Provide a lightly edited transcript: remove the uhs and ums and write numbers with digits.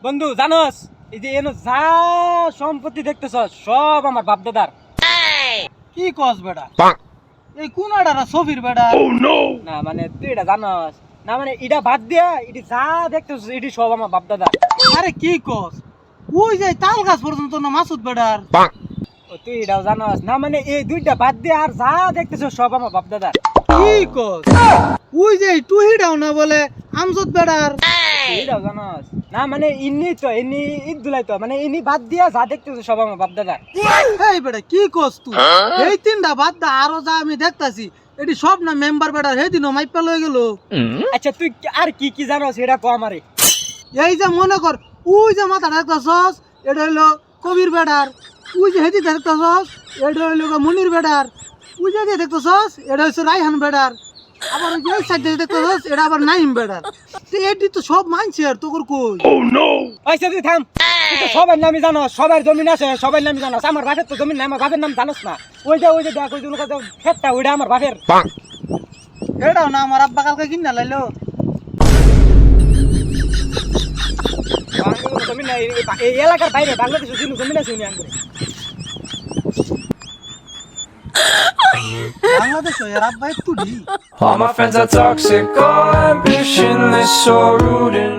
বন্ধু জানোস এই যে এনো যা সম্পত্তি দেখতেছ সব আমার বাপ দাদার। কি কস বেটা? এই কোন আডারা সফির বেটা? না মানে তুই এটা জানোস না, মানে এটা বাদ দিয়া এটি যা দেখতেছ এটি সব আমার বাপ দাদার। আরে কি কস? ওই যে তাল গাছ পর্যন্ত না মাসুদ বেটার? ও তুই এটাও জানোস না, মানে এই দুইটা বাদ দিয়ে আর যা দেখতেছ সব আমার বাপ দাদার। কি কস? ওই যে টুহিটাও না বলে আমজদ বেটার? তুই এটাও জানোস না, মানে ইনি তো ইনি ঈদ দুলাই তো, মানে ইনি বাদ দিয়া যা দেখতেছ সব আমার বাপ দাদার। এই বেটা কি কস তুই? এই তিনটা বাদ দা আরো যা আমি দেখতাছি এটি সব না মেম্বার বেটার। সেই দিনও মাইপা লয়ে গেল। আচ্ছা তুই আর কি কি জানোস এটা কো আমারে। এই যে মনে কর ওই যে মাথা দেখতাছস এটা হইলো কবির বেটার। ওই যে হেদি দেখতাছস এটা হইলো মনির বেটার। ওই যে দেখতাছস এটা হচ্ছে রাইহান বেটার। আবার ওই যে এই সাইডে দেখতাছস এটা আবার নাইম বেটার। তো এটি তো সব মানছে আর তোর কই? আচ্ছা তুই থাম, তুই তো সবার নামই জানোস, সবার জমিন আছে সবার নামই জানোস। আমার বাপের তো জমিন নাই, আমার বাপের নাম জানোস না? ওই যে দেখ ওই যে ক্ষেতটা ওইটা আমার বাপের। এটাও না আমার আব্বা কালকে কিনা লাইলো। জমিন নাই এই এলাকার বাইরে, বাংলাদেশের জমিন আছে উনি আঙ্গুরে। বাংলাদেশ এর আব্বা একটু All my friends are toxic, all ambitionless, so rude and